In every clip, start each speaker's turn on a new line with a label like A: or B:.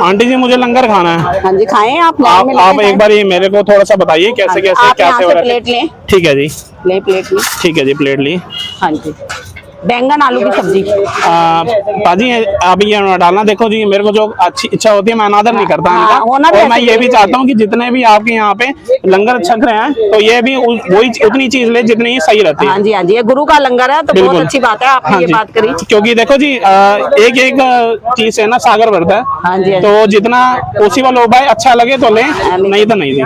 A: Aunty जी मुझे लंगर खाना है।
B: हाँ जी खाएं आप
A: एक बार ये मेरे को थोड़ा सा बताइए कैसे कैसे क्या सेवा
B: प्लेट लें।
A: ठीक है जी,
B: ले प्लेट ली।
A: ठीक है जी, प्लेट ली।
B: हाँ जी, बैंगन आलू की सब्जी।
A: पाजी आप ये डालना, देखो जी मेरे को जो अच्छी इच्छा होती है मैं अनादर नहीं करता इनका, और मैं ये भी चाहता हूँ कि जितने भी आपके यहाँ पे लंगर छक रहे हैं तो ये भी वही उतनी चीज ले जितनी ही सही रहती है।
B: हाँ जी, हाँ जी, ये गुरु का लंगर है तो बहुत अच्छी बात है आपने ये बात करी,
A: क्योंकि देखो जी एक एक चीज से ना सागर बढ़ता है।
B: हाँ जी,
A: तो जितना पॉसिबल हो पाए अच्छा लगे तो ले, नहीं तो नहीं जी।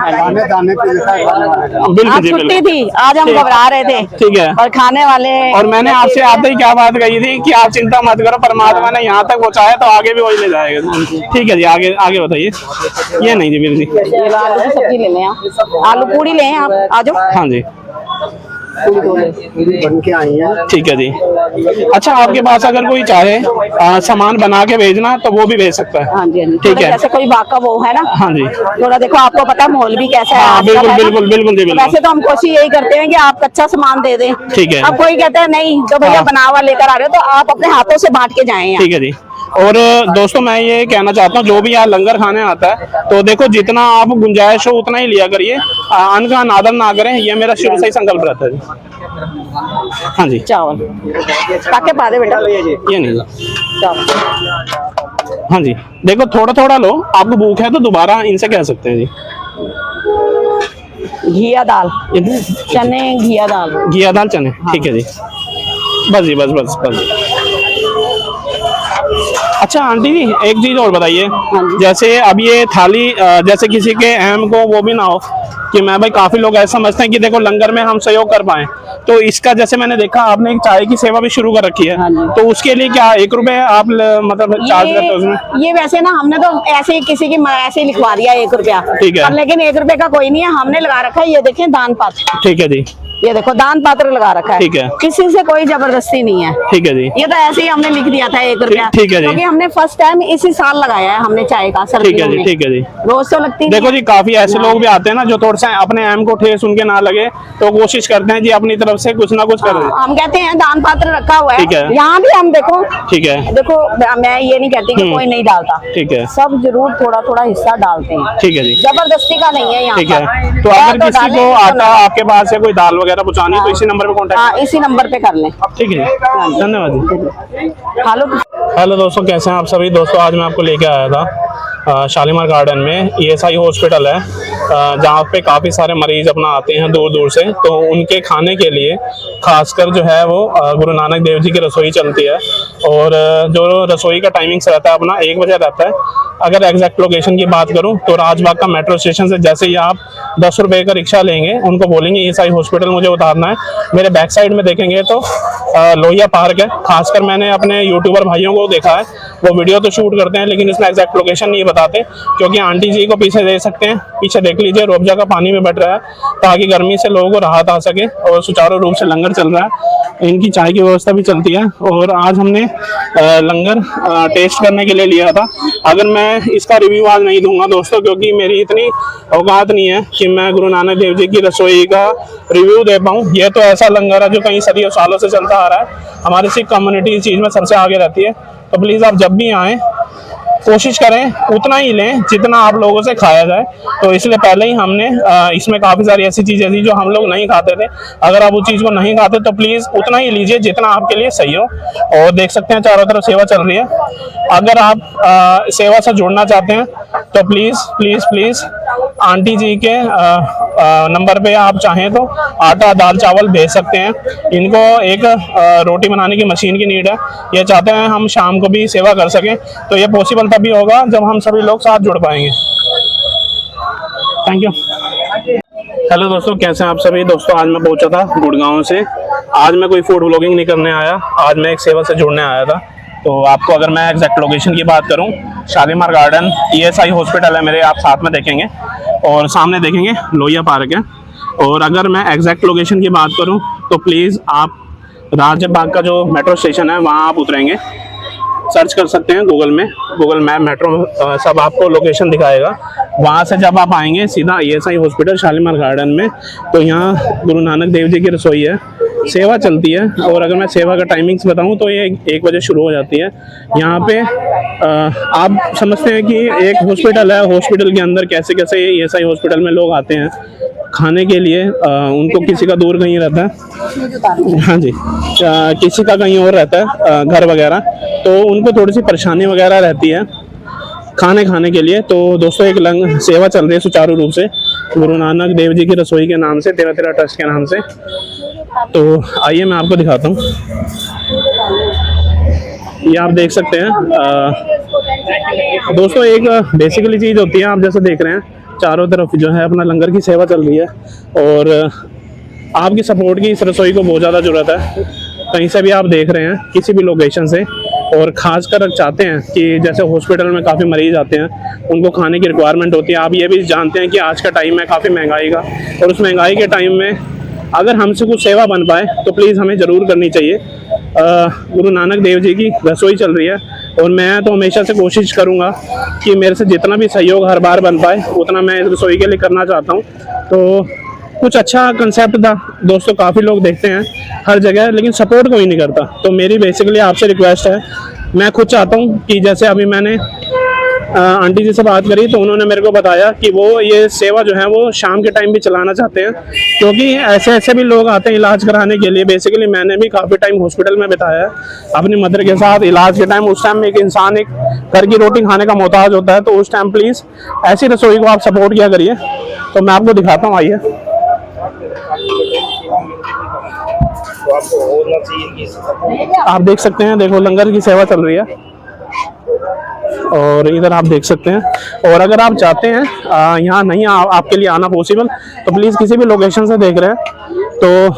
A: बिल्कुल जी,
B: छुट्टी थी आज, हम घबरा रहे थे।
A: ठीक है,
B: और खाने वाले, और
A: मैंने आपसे आते ही क्या बात कही थी कि आप चिंता मत करो, परमात्मा ने यहाँ तक पहुँचाया तो आगे भी वही ले जाएगा। ठीक है जी, आगे आगे बताइए। ये नहीं जी, बिल्कुल
B: आलू की सब्जी ले लें आप, आलू पूड़ी लें आप, आ जाओ।
A: हाँ जी,
B: बन के आई है।
A: ठीक है जी। अच्छा, आपके पास अगर कोई चाहे सामान बना के भेजना तो वो भी भेज सकता है।
B: हाँ जी, हाँ जी,
A: ठीक है।
B: जैसे कोई वाका वो है ना।
A: हाँ जी,
B: थोड़ा देखो, आपको पता है माहौल भी कैसा है।
A: हाँ, बिल्कुल बिल्कुल बिल्कुल जी, बिल्कुल।
B: वैसे तो हम कोशिश यही करते हैं कि आप कच्चा सामान दे दें।
A: ठीक है।
B: अब कोई कहता है नहीं तो भैया बना हुआ लेकर आ रहे हो, तो आप अपने हाथों से बांट के जाएं।
A: ठीक है जी। और दोस्तों मैं ये कहना चाहता हूँ जो भी यहाँ लंगर खाने आता है तो देखो जितना आप गुंजाइश हो उतना ही लिया करिए, अन्न का अनादर ना करें, ये मेरा शुरू से ही संकल्प रहता है जी। हाँ जी,
B: चावल पाके पा दे बेटा,
A: ये नहीं
B: चावल।
A: हाँ जी, देखो थोड़ा थोड़ा लो, आपको भूख है तो दोबारा इनसे कह सकते हैं जी।
B: घिया दाल चने, घिया दाल चने।
A: ठीक है जी, बस जी, बस बस बस। अच्छा आंटी जी एक चीज और बताइए, जैसे अब ये थाली जैसे किसी के अहम को वो भी ना हो कि मैं भाई, काफी लोग ऐसा समझते हैं कि देखो लंगर में हम सहयोग कर पाए, तो इसका जैसे मैंने देखा आपने एक चाय की सेवा भी शुरू कर रखी है। तो उसके लिए क्या 1 रुपए आप मतलब चार्ज करते हो उसमें?
B: ये वैसे ना हमने तो ऐसे ही किसी की ऐसे ही लिखवा दिया 1 रुपया।
A: ठीक है,
B: लेकिन 1 रुपए का कोई नहीं है, हमने लगा रखा है, ये देखें दान पात्र।
A: ठीक है जी,
B: ये देखो दान पात्र लगा रखा है।
A: ठीक है,
B: किसी से कोई जबरदस्ती नहीं है।
A: ठीक है जी,
B: ये तो ऐसे ही हमने लिख दिया था 1 रुपया।
A: ठीक है जी,
B: क्योंकि हमने फर्स्ट टाइम इसी साल लगाया है हमने चाय का।
A: ठीक है जी, ठीक है जी।
B: रोज तो लगती
A: देखो जी काफी ऐसे लोग भी आते हैं ना जो थोड़ा सा अपने एम को ठेस उनके ना लगे तो कोशिश करते हैं जी अपनी तरफ से कुछ ना कुछ करें।
B: हम कहते हैं दान पात्र रखा हुआ है।
A: ठीक है,
B: यहाँ भी हम देखो।
A: ठीक है,
B: देखो मैं ये नहीं कहती कि कोई नहीं डालता।
A: ठीक है,
B: सब जरूर थोड़ा थोड़ा हिस्सा डालते हैं।
A: ठीक है जी,
B: जबरदस्ती का नहीं है यहाँ।
A: ठीक है। तो अगर किसी को आटा आपके पास है कोई दाल वगैरह पहुँचानी तो इसी नंबर पे कांटेक्ट,
B: इसी नंबर पे कर लें।
A: ठीक है, धन्यवाद जी।
B: हेलो
A: दोस्तों, कैसे हैं आप सभी दोस्तों? आज मैं आपको लेके आया था शालीमार गार्डन में ESI हॉस्पिटल है, जहाँ पे काफ़ी सारे मरीज अपना आते हैं दूर दूर से, तो उनके खाने के लिए खासकर जो है वो गुरु नानक देव जी की रसोई चलती है। और जो रसोई का टाइमिंग्स रहता है अपना 1 बजे रहता है। अगर एग्जैक्ट लोकेशन की बात करूं तो राजबाग का मेट्रो स्टेशन से जैसे ही आप 10 रुपये का रिक्शा लेंगे, उनको बोलेंगे ESI हॉस्पिटल मुझे उतारना है, मेरे बैक साइड में देखेंगे तो लोहिया पार्क है। खासकर मैंने अपने यूट्यूबर भाइयों को देखा है, वो वीडियो तो शूट करते हैं लेकिन इसमें एग्जैक्ट लोकेशन नहीं बताते, क्योंकि आंटी जी को पीछे दे सकते हैं, पीछे देख लीजिए रूअफ़ज़ा का पानी में बैठ रहा है ताकि गर्मी से लोगों को राहत आ सके, और सुचारू रूप से लंगर चल रहा है। इनकी चाय की व्यवस्था भी चलती है। और आज हमने लंगर टेस्ट करने के लिए लिया था। अगर मैं इसका रिव्यू आज नहीं दूंगा दोस्तों, क्योंकि मेरी इतनी औकात नहीं है कि मैं गुरु नानक देव जी की रसोई का रिव्यू दे पाऊँ। ये तो ऐसा लंगर है जो कई सदियों सालों से चलता आ रहा है, हमारी सिख कम्युनिटी इस चीज़ में सबसे आगे रहती है। तो प्लीज़ आप जब भी आएँ कोशिश करें उतना ही लें जितना आप लोगों से खाया जाए। तो इसलिए पहले ही हमने इसमें काफ़ी सारी ऐसी चीज़ें थी जो हम लोग नहीं खाते थे। अगर आप उस चीज़ को नहीं खाते तो प्लीज़ उतना ही लीजिए जितना आपके लिए सही हो। और देख सकते हैं चारों तरफ सेवा चल रही है। अगर आप सेवा से जुड़ना चाहते हैं तो प्लीज़ प्लीज़ प्लीज़ आंटी जी के नंबर पे आप चाहें तो आटा दाल चावल भेज सकते हैं। इनको एक रोटी बनाने की मशीन की नीड है, ये चाहते हैं हम शाम को भी सेवा कर सकें, तो ये पॉसिबल तभी होगा जब हम सभी लोग साथ जुड़ पाएंगे। Thank you. हेलो दोस्तों, कैसे हैं आप सभी दोस्तों? आज मैं पहुंचा था गुड़गांव से। आज मैं कोई फूड व्लॉगिंग नहीं करने आया, आज मैं एक सेवा से जुड़ने आया था। तो आपको अगर मैं एग्जैक्ट लोकेशन की बात करूं, शालीमार गार्डन ESI हॉस्पिटल है मेरे, आप साथ में देखेंगे, और सामने देखेंगे लोहिया पार्क है। और अगर मैं एग्जैक्ट लोकेशन की बात करूं तो प्लीज़ आप राजबाग का जो मेट्रो स्टेशन है वहाँ आप उतरेंगे, सर्च कर सकते हैं गूगल मैप मेट्रो सब आपको लोकेशन दिखाएगा। वहाँ से जब आप आएंगे सीधा ESI हॉस्पिटल शालीमार गार्डन में, तो यहाँ गुरु नानक देव जी की रसोई है। सेवा चलती है। और अगर मैं सेवा का टाइमिंग्स बताऊं तो ये 1 बजे शुरू हो जाती है। यहाँ पे आप समझते हैं कि एक हॉस्पिटल है, हॉस्पिटल के अंदर कैसे कैसे ESI हॉस्पिटल में लोग आते हैं खाने के लिए। उनको किसी का दूर कहीं रहता है, हाँ जी, किसी का कहीं और रहता है घर वगैरह, तो उनको थोड़ी सी परेशानी वगैरह रहती है खाने के लिए। तो दोस्तों एक सेवा चल रही है सुचारू रूप से गुरु नानक देव जी की रसोई के नाम से, तेरा तेरा ट्रस्ट के नाम से। तो आइए मैं आपको दिखाता हूँ। ये आप देख सकते हैं दोस्तों, एक बेसिकली चीज़ होती है, आप जैसे देख रहे हैं चारों तरफ जो है अपना लंगर की सेवा चल रही है। और आपकी सपोर्ट की इस रसोई को बहुत ज़्यादा ज़रूरत है। कहीं से भी आप देख रहे हैं किसी भी लोकेशन से, और ख़ासकर चाहते हैं कि जैसे हॉस्पिटल में काफ़ी मरीज आते हैं, उनको खाने की रिक्वायरमेंट होती है। आप ये भी जानते हैं कि आज का टाइम है काफ़ी महंगाई का, और उस महंगाई के टाइम में अगर हमसे कुछ सेवा बन पाए तो प्लीज़ हमें ज़रूर करनी चाहिए। गुरु नानक देव जी की रसोई चल रही है, और मैं तो हमेशा से कोशिश करूँगा कि मेरे से जितना भी सहयोग हर बार बन पाए उतना मैं इस रसोई के लिए करना चाहता हूँ। तो कुछ अच्छा कंसेप्ट था दोस्तों, काफ़ी लोग देखते हैं हर जगह, लेकिन सपोर्ट कोई नहीं करता। तो मेरी बेसिकली आपसे रिक्वेस्ट है, मैं खुद चाहता हूँ कि जैसे अभी मैंने आंटी जी से बात करी तो उन्होंने मेरे को बताया कि वो ये सेवा जो है वो शाम के टाइम भी चलाना चाहते हैं, क्योंकि ऐसे ऐसे भी लोग आते हैं इलाज कराने के लिए। बेसिकली मैंने भी काफ़ी टाइम हॉस्पिटल में बिताया है अपनी मदर के साथ इलाज के टाइम। उस टाइम एक इंसान एक घर की रोटी खाने का मोहताज होता है, तो उस टाइम प्लीज़ ऐसी रसोई को आप सपोर्ट किया करिए। तो मैं आपको दिखाता हूँ, आइए। आप देख सकते हैं, देखो लंगर की सेवा चल रही है, और इधर आप देख सकते हैं। और अगर आप चाहते हैं यहाँ नहीं आपके लिए आना पॉसिबल, तो प्लीज़ किसी भी लोकेशन से देख रहे हैं तो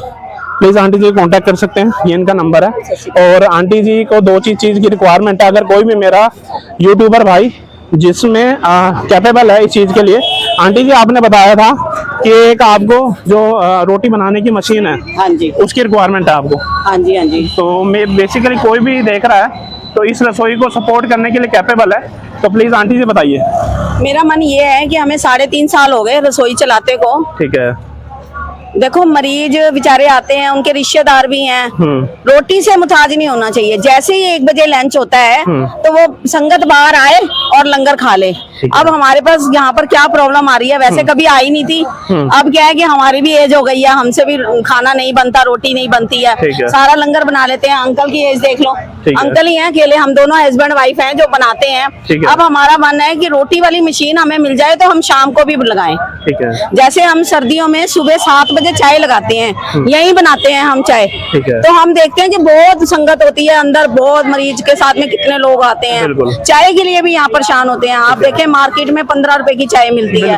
A: प्लीज़ आंटी जी कांटेक्ट कर सकते हैं, ये इनका नंबर है। और आंटी जी को 2 चीज़ की रिक्वायरमेंट है। अगर कोई भी मेरा यूट्यूबर भाई जिसमें कैपेबल है इस चीज़ के लिए, आंटी जी आपने बताया था कि एक आपको जो रोटी बनाने की मशीन है,
B: हाँ जी,
A: उसकी रिक्वायरमेंट है आपको।
B: हाँ जी, हाँ जी।
A: तो मैं बेसिकली कोई भी देख रहा है तो इस रसोई को सपोर्ट करने के लिए कैपेबल है, तो प्लीज़ आंटी जी बताइए।
B: मेरा मन ये है कि हमें 3.5 साल हो गए रसोई चलाते को।
A: ठीक है।
B: देखो मरीज बेचारे आते हैं, उनके रिश्तेदार भी हैं, रोटी से मुताज नहीं होना चाहिए। जैसे ही 1 बजे लंच होता है तो वो संगत बाहर आए और लंगर खा ले। अब हमारे पास यहाँ पर क्या प्रॉब्लम आ रही है, वैसे कभी आई नहीं थी। अब क्या है कि हमारी भी एज हो गई है, हमसे भी खाना नहीं बनता, रोटी नहीं बनती है, सारा लंगर बना लेते हैं। अंकल की एज देख लो, अंकल ही हैं अकेले, हम दोनों हस्बैंड वाइफ हैं जो बनाते हैं। अब हमारा मन है कि रोटी वाली मशीन हमें मिल जाए तो हम शाम को भी लगाएं। जैसे हम सर्दियों में सुबह 7 बजे चाय लगाते हैं, यही बनाते हैं हम चाय। तो हम देखते हैं कि बहुत संगत होती है अंदर, बहुत मरीज के साथ में कितने लोग आते हैं, चाय के लिए भी यहाँ परेशान होते हैं। आप देखें मार्केट में 15 रुपए की चाय मिलती है।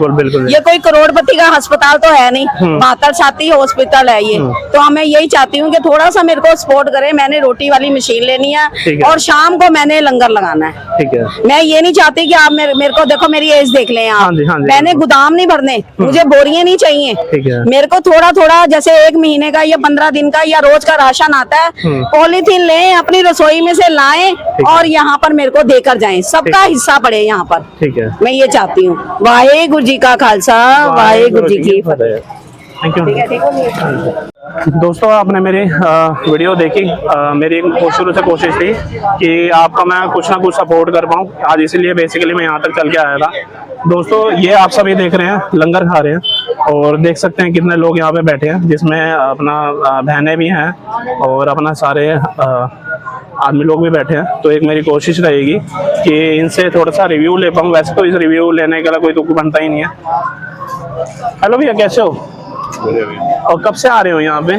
B: ये कोई करोड़पति का अस्पताल तो है नहीं, 72 छाती हॉस्पिटल है ये। तो मैं यही चाहती हूँ कि थोड़ा सा मेरे को सपोर्ट करे। मैंने रोटी वाली मशीन लेनी है और शाम को मैंने लंगर लगाना है।
A: ठीक है।
B: मैं ये नहीं चाहती कि आप मेरे को देखो, मेरी एज देख लें आप। मैंने गोदाम नहीं भरने, मुझे बोरियां नहीं चाहिए। मेरे को थोड़ा थोड़ा जैसे 1 महीने का या 15 दिन का या रोज का राशन आता है, पॉलीथीन लें, अपनी रसोई में से लाएं और यहाँ पर मेरे को देकर जाएं। सबका हिस्सा पड़े यहाँ पर। ठीक है, मैं ये चाहती हूँ। वाहेगुरु जी का खालसा, वाहेगुरु जी की फतेह।
A: Thank you. दोस्तों आपने मेरी वीडियो देखी। मेरी शुरू से कोशिश थी कि आपका मैं कुछ ना कुछ सपोर्ट कर पाऊँ आज, इसलिए बेसिकली मैं यहाँ तक चल के आया था। दोस्तों ये आप सभी देख रहे हैं, लंगर खा रहे हैं और देख सकते हैं कितने लोग यहाँ पे बैठे हैं, जिसमें अपना बहनें भी हैं और अपना सारे आदमी लोग भी बैठे हैं। तो एक मेरी कोशिश रहेगी कि इनसे थोड़ा सा रिव्यू ले पाऊँ। वैसे तो इस रिव्यू लेने के लिए कोई दुख बनता ही नहीं है। हेलो भैया, कैसे हो? और कब से आ रहे हो यहाँ पे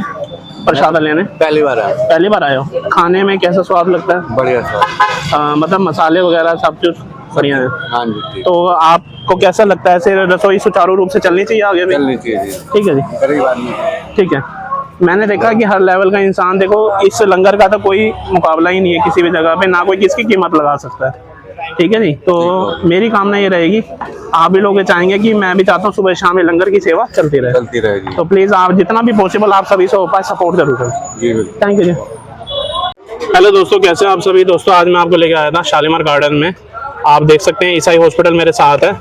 A: प्रसाद लेने?
C: पहली बार आया।
A: पहली बार आए हो। खाने में कैसा स्वाद लगता है?
C: बढ़िया स्वाद।
A: मतलब मसाले वगैरह सब कुछ बढ़िया है?
C: हाँ जी।
A: तो आपको कैसा लगता है, ऐसे रसोई सुचारू रूप से चलनी चाहिए आगे भी?
C: चलनी चाहिए।
A: ठीक है जी, ठीक है। मैंने देखा कि हर लेवल का इंसान, देखो इस लंगर का तो कोई मुकाबला ही नहीं है किसी भी जगह पे, ना कोई किसकी कीमत लगा सकता है। ठीक है जी। तो मेरी कामना ये रहेगी, आप भी लोग चाहेंगे कि मैं भी चाहता हूँ सुबह शाम ये लंगर की सेवा चलती रहेगी। तो प्लीज आप जितना भी पॉसिबल आप सभी से हो पाए सपोर्ट जरूर करें। Thank you ji. हेलो दोस्तों, कैसे हैं आप सभी? दोस्तों आज मैं आपको लेके आया था शालीमार गार्डन में, आप देख सकते हैं ईसाई हॉस्पिटल मेरे साथ है।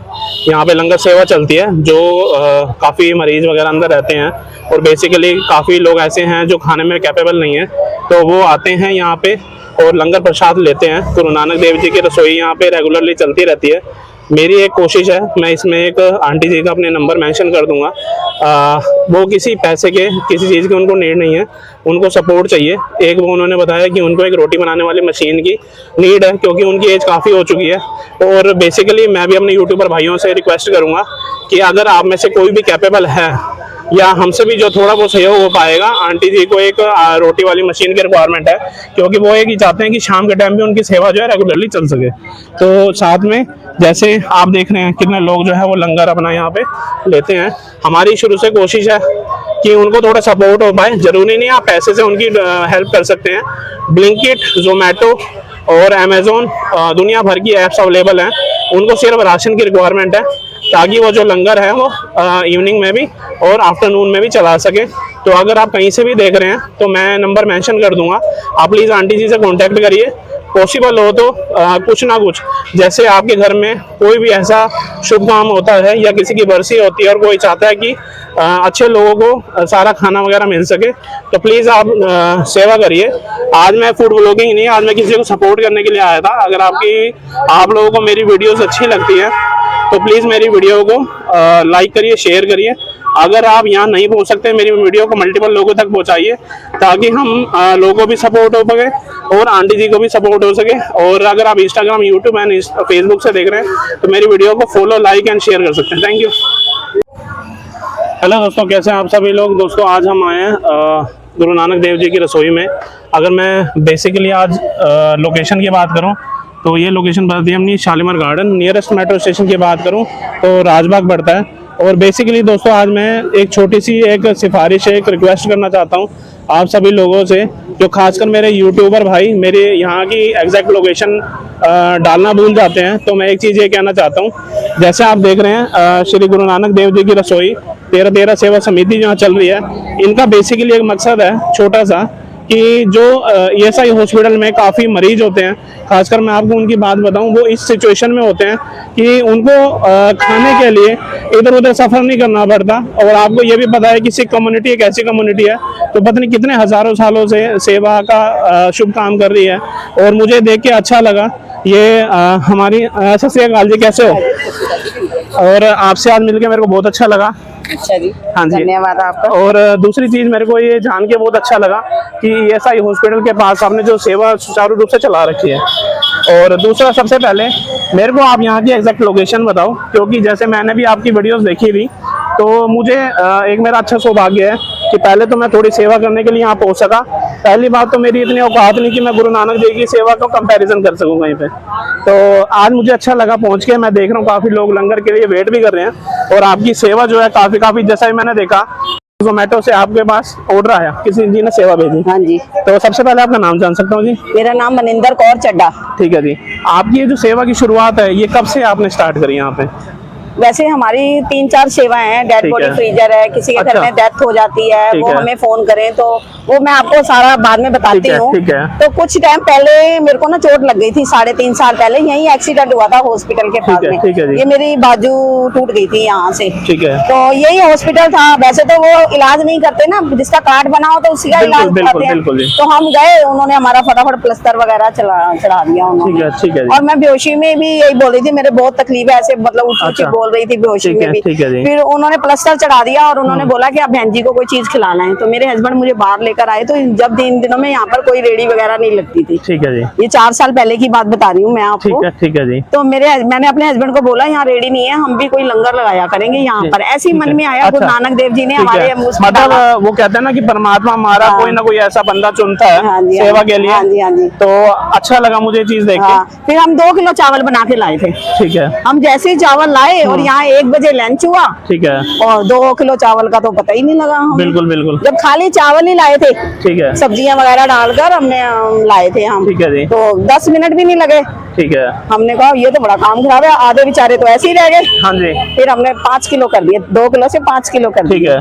A: यहाँ पे लंगर सेवा चलती है, जो काफ़ी मरीज वगैरह अंदर रहते हैं और बेसिकली काफ़ी लोग ऐसे हैं जो खाने में कैपेबल नहीं है, तो वो आते हैं यहाँ पे और लंगर प्रसाद लेते हैं। गुरु नानक देव जी की रसोई यहाँ पे रेगुलरली चलती रहती है। मेरी एक कोशिश है, मैं इसमें एक आंटी जी का अपने नंबर मेंशन कर दूंगा। वो किसी पैसे के, किसी चीज़ की उनको नीड नहीं है, उनको सपोर्ट चाहिए। एक वो उन्होंने बताया कि उनको एक रोटी बनाने वाली मशीन की नीड है, क्योंकि उनकी एज काफ़ी हो चुकी है। और बेसिकली मैं भी अपने यूट्यूबर भाइयों से रिक्वेस्ट करूँगा कि अगर आप में से कोई भी कैपेबल है या हमसे भी जो थोड़ा बहुत सहयोग हो पाएगा, आंटी जी को एक रोटी वाली मशीन की रिक्वायरमेंट है, क्योंकि वो एक ही चाहते हैं कि शाम के टाइम भी उनकी सेवा जो है रेगुलरली चल सके। तो साथ में जैसे आप देख रहे हैं कितने लोग जो है वो लंगर अपना यहाँ पे लेते हैं। हमारी शुरू से कोशिश है कि उनको थोड़ा सपोर्ट हो पाए। जरूरी नहीं आप पैसे से उनकी हेल्प कर सकते हैं। ब्लिंकिट, जोमेटो और अमेजोन, दुनिया भर की ऐप्स अवेलेबल हैं। उनको सिर्फ राशन की रिक्वायरमेंट है, ताकि वो जो लंगर है वो इवनिंग में भी और आफ्टरनून में भी चला सके। तो अगर आप कहीं से भी देख रहे हैं तो मैं नंबर मेंशन कर दूंगा, आप प्लीज़ आंटी जी से कांटेक्ट करिए। पॉसिबल हो तो कुछ ना कुछ, जैसे आपके घर में कोई भी ऐसा शुभ काम होता है या किसी की बरसी होती है और कोई चाहता है कि अच्छे लोगों को सारा खाना वगैरह मिल सके, तो प्लीज़ आप सेवा करिए। आज मैं फूड ब्लॉगिंग नहीं, आज मैं किसी को सपोर्ट करने के लिए आया था। अगर आप लोगों को मेरी वीडियोस अच्छी लगती है तो प्लीज़ मेरी वीडियो को लाइक करिए, शेयर करिए। अगर आप यहाँ नहीं पहुँच सकते, मेरी वीडियो को मल्टीपल लोगों तक पहुँचाइए, ताकि हम लोगों को भी सपोर्ट हो सके और आंटी जी को भी सपोर्ट हो सके। और अगर आप इंस्टाग्राम, यूट्यूब एंड फेसबुक से देख रहे हैं तो मेरी वीडियो को फॉलो, लाइक एंड शेयर कर सकते हैं। Thank you. हेलो दोस्तों, कैसे हैं आप सभी लोग। दोस्तों आज हम आए हैं गुरु नानक देव जी की रसोई में। अगर मैं बेसिकली आज लोकेशन की बात करूं तो ये लोकेशन पड़ती है अपनी Shalimar garden. Nearest metro station की बात करूं तो राजबाग पड़ता है। और बेसिकली दोस्तों आज मैं एक छोटी सी एक सिफारिश, एक रिक्वेस्ट करना चाहता हूं आप सभी लोगों से, जो खासकर मेरे यूट्यूबर भाई मेरे यहाँ की एग्जैक्ट लोकेशन डालना भूल जाते हैं। तो मैं एक चीज़ ये कहना चाहता हूँ, जैसे आप देख रहे हैं श्री गुरु नानक देव जी की रसोई 13-13 सेवा समिति जहाँ चल रही है, इनका बेसिकली एक मकसद है छोटा सा कि जो ईएसआई हॉस्पिटल में काफ़ी मरीज होते हैं, खासकर मैं आपको उनकी बात बताऊं, वो इस सिचुएशन में होते हैं कि उनको खाने के लिए इधर उधर सफ़र नहीं करना पड़ता। और आपको ये भी पता है कि सिख कम्युनिटी एक ऐसी कम्युनिटी है तो पता नहीं कितने हज़ारों सालों से सेवा का शुभ काम कर रही है। और मुझे देख के अच्छा लगा ये हमारी सत श्री अकाल जी, कैसे हो? और आपसे आज मिलके मेरे को बहुत अच्छा लगा।
B: अच्छा जी,
A: हाँ जी,
B: धन्यवाद आपका।
A: और दूसरी चीज मेरे को ये जान के बहुत अच्छा लगा कि ईएसआई हॉस्पिटल के पास आपने जो सेवा सुचारू रूप से चला रखी है। और दूसरा, सबसे पहले मेरे को आप यहाँ की एग्जैक्ट लोकेशन बताओ, क्योंकि जैसे मैंने भी आपकी वीडियोस देखी थी तो मुझे एक मेरा अच्छा सौभाग्य है कि पहले तो मैं थोड़ी सेवा करने के लिए यहाँ पहुँच सका। पहली बात तो मेरी इतनी औकात नहीं कि मैं गुरु नानक देव की सेवा का कंपैरिजन कर सकूँ कहीं पे। तो आज मुझे अच्छा लगा पहुँच के। मैं देख रहा हूँ काफ़ी लोग लंगर के लिए वेट भी कर रहे हैं और आपकी सेवा जो है काफ़ी जैसा ही मैंने देखा जोमेटो से आपके पास ऑर्डर आया, किसी जी ने सेवा भेजी।
B: हाँ जी।
A: तो सबसे पहले आपका नाम जान सकता हूँ जी?
B: मेरा नाम मनिंदर कौर चड्डा।
A: ठीक है जी। आपकी ये जो सेवा की शुरुआत है ये कब से आपने स्टार्ट करी यहाँ पे?
B: वैसे हमारी 3-4 सेवाएं हैं। डेड बॉडी फ्रीजर है, किसी के घर में डेथ हो जाती है वो हमें फोन करें तो वो मैं आपको सारा बाद में बताती हूँ। तो कुछ टाइम पहले मेरे को ना चोट लग गई थी, 3.5 साल पहले यही एक्सीडेंट हुआ था हॉस्पिटल के पास में। ये मेरी बाजू टूट गई थी यहाँ से।
A: ठीक है।
B: तो यही हॉस्पिटल था। वैसे तो वो इलाज नहीं करते ना, जिसका कार्ड बना हो तो उसी का इलाज कराते हैं। तो हम गए, उन्होंने हमारा फटाफट प्लास्टर वगैरह चढ़ा दिया उन्होंने।
A: ठीक है।
B: और मैं बेहोशी में भी यही बोल रही थी, मेरे बहुत तकलीफ है, ऐसे मतलब ऊँची बोल रही थी बेहोशी में भी। फिर उन्होंने प्लास्टर चढ़ा दिया और उन्होंने बोला कि आप बहन जी को कोई चीज खिलाना है। तो मेरे हस्बैंड मुझे बाहर लेकर आए। तो जब इन दिनों में यहाँ पर कोई रेडी वगैरह नहीं लगती थी। ठीक है जी। ये 4 साल पहले की बात बता रही हूँ मैं आपको। ठीक है जी। तो मैंने अपने हस्बैंड को बोला यहाँ रेडी नहीं है, हम भी कोई लंगर लगाया करेंगे यहाँ पर। ऐसे ही मन में आया। गुरु नानक देव जी ने हमारे
A: मतलब वो कहते हैं ना कि परमात्मा हमारा कोई ना कोई ऐसा बंदा चुनता है सेवा के लिए।
B: हाँ जी।
A: तो अच्छा लगा मुझे चीज देख के।
B: फिर हम 2 किलो चावल बना के लाए थे। ठीक है। हम जैसे ही चावल लाए और यहाँ 1 बजे लंच हुआ। ठीक है। और 2 किलो चावल का तो पता ही नहीं लगा हमें। बिल्कुल। जब खाली चावल ही लाए थे। ठीक है। सब्जियां वगैरह डालकर हमने लाए थे हम। ठीक है जी। तो 10 मिनट भी नहीं लगे। ठीक है। हमने कहा ये तो बड़ा काम खराब है, आधे बेचारे तो ऐसे ही रह गए। हाँ जी। फिर हमने 5 किलो कर दिए, 2 किलो से 5 किलो कर दिए। ठीक है।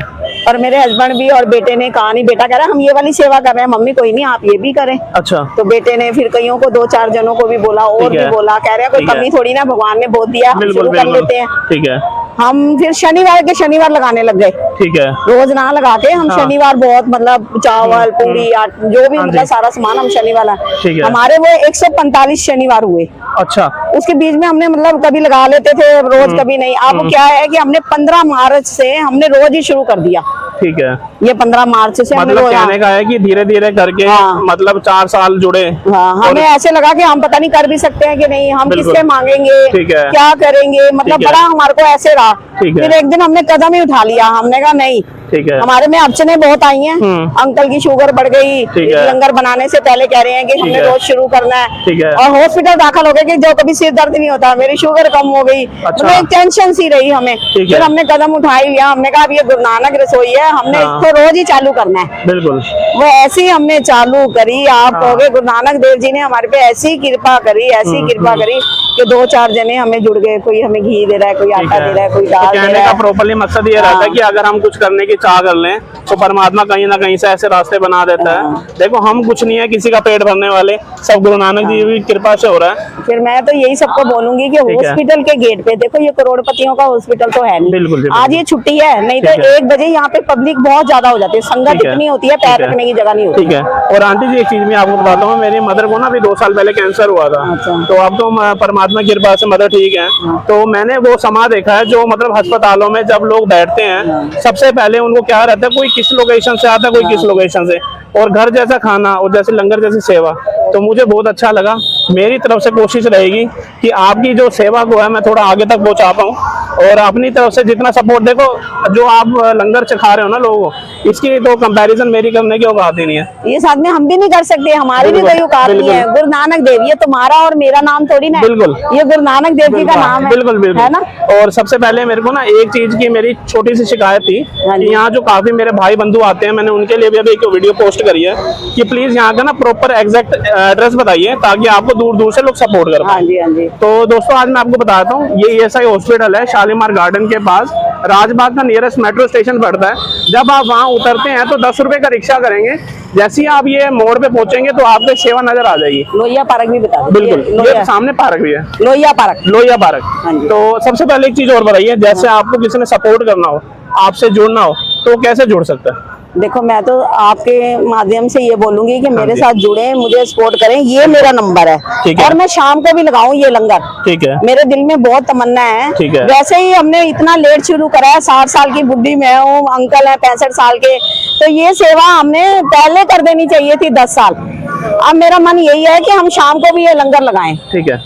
B: और मेरे हस्बैंड भी और बेटे ने कहा नहीं, बेटा कह रहा हम ये वाली सेवा कर रहे हैं मम्मी, कोई नहीं आप ये भी करें।
A: अच्छा,
B: तो बेटे ने फिर कईयों को 2-4 जनों को भी बोला और
A: ठीक
B: भी
A: है।
B: बोला, कह रहे हैं कोई
A: ठीक है।
B: कमी थोड़ी ना, भगवान ने बहुत दिया, हम
A: बिल्कुल
B: शुरू कर
A: बिल्कुल,
B: लेते हैं।
A: ठीक है
B: हम फिर शनिवार के शनिवार लगाने लग गए,
A: ठीक है।
B: रोज ना लगा के हम
A: हाँ।
B: शनिवार बहुत मतलब चावल पूरी जो भी
A: हाँ
B: मतलब
A: जी।
B: सारा सामान हम शनिवार
A: ठीक है।
B: हमारे वो 145 शनिवार हुए।
A: अच्छा,
B: उसके बीच में हमने मतलब कभी लगा लेते थे रोज, कभी नहीं। अब क्या है कि हमने 15 मार्च से हमने रोज ही शुरू कर दिया।
A: ठीक है।
B: ये 15 मार्च से हमने
A: मतलब
B: रोज,
A: कहने का है कि धीरे धीरे करके
B: हाँ।
A: मतलब 4 साल जुड़े।
B: हाँ, हमें ऐसे लगा कि हम पता नहीं कर भी सकते हैं कि नहीं, हम
A: बिल्कुल।
B: किससे मांगेंगे,
A: ठीक है।
B: क्या करेंगे, मतलब
A: ठीक है।
B: बड़ा हमारे को ऐसे रहा।
A: ठीक है।
B: फिर एक दिन हमने कदम ही उठा लिया, हमने कहा नहीं,
A: ठीक है।
B: हमारे में अड़चने बहुत आई हैं। अंकल की शुगर बढ़ गई,
A: ठीक है।
B: लंगर बनाने से पहले कह रहे हैं कि हमने
A: है।
B: रोज शुरू करना है।
A: ठीक है।
B: और हॉस्पिटल दाखिल हो गए कि जो कभी सिर दर्द नहीं होता, मेरी शुगर कम हो गई, मतलब एक टेंशन सी रही हमें।
A: ठीक
B: फिर
A: है।
B: हमने कदम उठा ही लिया, हमने कहा अब ये गुरु नानक रसोई है, हमने
A: हाँ।
B: इसको रोज ही चालू करना है।
A: बिल्कुल,
B: वो ऐसी ही हमने चालू करी। आप
A: हाँ।
B: कहोगे गुरु नानक देव जी ने हमारे पे ऐसी कृपा करी, ऐसी कृपा करी कि 2-4 जने हमें जुड़ गए। कोई हमें घी दे रहा है, कोई
A: ठीक
B: आटा दे रहा है, कोई
A: तो
B: दाल दे
A: कहने
B: रहा
A: का
B: है।
A: प्रॉपरली मकसद ये रहता है कि अगर हम कुछ करने की चाह कर लें तो परमात्मा कहीं ना कहीं से ऐसे रास्ते बना देता है। देखो हम कुछ नहीं है किसी का पेट भरने वाले, सब गुरु नानक जी की कृपा से हो रहा है।
B: फिर मैं तो यही सबको बोलूंगी कि
A: ठीक है।
B: हॉस्पिटल के गेट पे देखो, ये करोड़पतियों का हॉस्पिटल तो है नहीं।
A: बिल्कुल जी,
B: आज
A: बिल्कुल।
B: ये छुट्टी है, नहीं तो
A: ठीक है।
B: 1 बजे यहाँ पे पब्लिक बहुत ज्यादा हो जाती है, संगत
A: ठीक है।
B: इतनी होती है,
A: ठीक
B: पैर
A: है।
B: रखने की जगह नहीं होती।
A: ठीक है। और आंटी जी एक चीज मैं आपको बताता हूँ, मेरी मदर को ना अभी 2 साल पहले कैंसर हुआ था।
B: अच्छा।
A: तो अब तो परमात्मा की कृपा से मदर ठीक है। तो मैंने वो समा देखा है जो मतलब अस्पतालों में जब लोग बैठते हैं सबसे पहले उनको क्या रहता है, कोई किस लोकेशन से आता है, कोई किस लोकेशन से, और घर जैसा खाना और जैसे लंगर जैसी सेवा। तो मुझे बहुत अच्छा लगा। मेरी तरफ से कोशिश रहेगी कि आपकी जो सेवा को है मैं थोड़ा आगे तक पहुंचा पाऊँ, और अपनी तरफ से जितना सपोर्ट, देखो जो आप लंगर चखा रहे हो ना लोगों को, इसकी तो कंपैरिजन मेरी करने की औकात ही नहीं है।
B: ये साथ में हम भी नहीं कर सकते, हमारी भी
A: बिल्कुल,
B: कोई औकात नहीं है।
A: बिल्कुल।
B: गुरु नानक देव, ये तुम्हारा और मेरा नाम थोड़ी ना है।
A: बिल्कुल।
B: ये गुरु नानक देव जी का नाम है।
A: बिल्कुल बिल्कुल
B: है ना।
A: और सबसे पहले मेरे को ना एक चीज की मेरी छोटी सी शिकायत थी
B: हाँ जी।
A: कि यहाँ जो काफी मेरे भाई बंधु आते हैं, मैंने उनके लिए भी अभी एक वीडियो पोस्ट करी है कि प्लीज यहाँ का ना प्रॉपर एग्जैक्ट एड्रेस बताइए ताकि आपको दूर दूर से लोग सपोर्ट कर
B: हाँ
A: पाए।
B: जी, हाँ जी।
A: तो दोस्तों आज मैं आपको बताता हूँ, ये ESI हॉस्पिटल है शालीमार गार्डन के पास, राजबाग का नियरेस्ट मेट्रो स्टेशन पड़ता है। जब आप वहाँ उतरते हैं तो 10 रुपए का रिक्शा करेंगे, जैसे ही आप ये मोड़ पे पहुंचेंगे तो आपको सेवा नजर आ जाएगी।
B: लोहिया पार्क भी बता दो।
A: बिल्कुल, ये सामने पार्क भी है,
B: लोहिया पार्क।
A: लोहिया पार्क।
B: हाँ जी।
A: तो सबसे पहले एक चीज और बताइए, जैसे आपको किसी ने सपोर्ट करना हो, आपसे जुड़ना हो, तो कैसे जुड़ सकता है?
B: देखो मैं तो आपके माध्यम से ये बोलूंगी कि मेरे
A: जी।
B: साथ जुड़े, मुझे सपोर्ट करें। ये मेरा नंबर है,
A: ठीक है।
B: और मैं शाम को भी लगाऊं ये लंगर।
A: ठीक है।
B: मेरे दिल में बहुत तमन्ना है।
A: ठीक है।
B: वैसे ही हमने इतना लेट शुरू करा है, 60 साल की बुढ़ी मैं हूँ, अंकल है 65 साल के, तो ये सेवा हमने पहले कर देनी चाहिए थी 10 साल। अब मेरा मन यही है कि हम शाम को भी ये लंगर लगाएं,
A: ठीक है।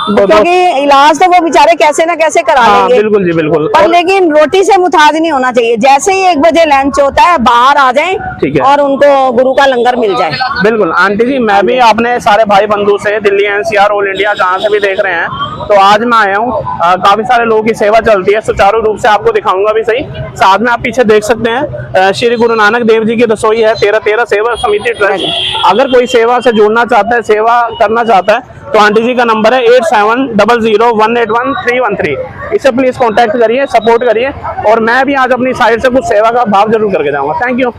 B: क्योंकि इलाज तो वो बेचारे कैसे ना कैसे करा
A: हाँ
B: लेंगे।
A: बिल्कुल जी, बिल्कुल।
B: पर
A: और
B: लेकिन रोटी से मुताज नहीं होना चाहिए। जैसे ही 1 बजे लंच होता है, बाहर आ जाएं
A: ठीक है।
B: और उनको गुरु का लंगर मिल जाए।
A: बिल्कुल आंटी जी, मैं भी अपने सारे भाई बंधु से दिल्ली NCR ऑल इंडिया जहाँ से भी देख रहे हैं, तो आज मैं आया हूँ। काफी सारे लोगों की सेवा चलती है, सुचारू रूप से आपको दिखाऊंगा भी सही। साथ में आप पीछे देख सकते हैं श्री गुरु नानक देव जी की रसोई है, 13 सेवा समिति ट्रस्ट। अगर कोई सेवा से जुड़ना चाहता है, सेवा करना चाहता है, तो आंटी जी का नंबर है 8700181313। इसे प्लीज कांटेक्ट करिए, सपोर्ट करिए, और मैं भी आज अपनी साइड से कुछ सेवा का भाव जरूर करके जाऊंगा। Thank you.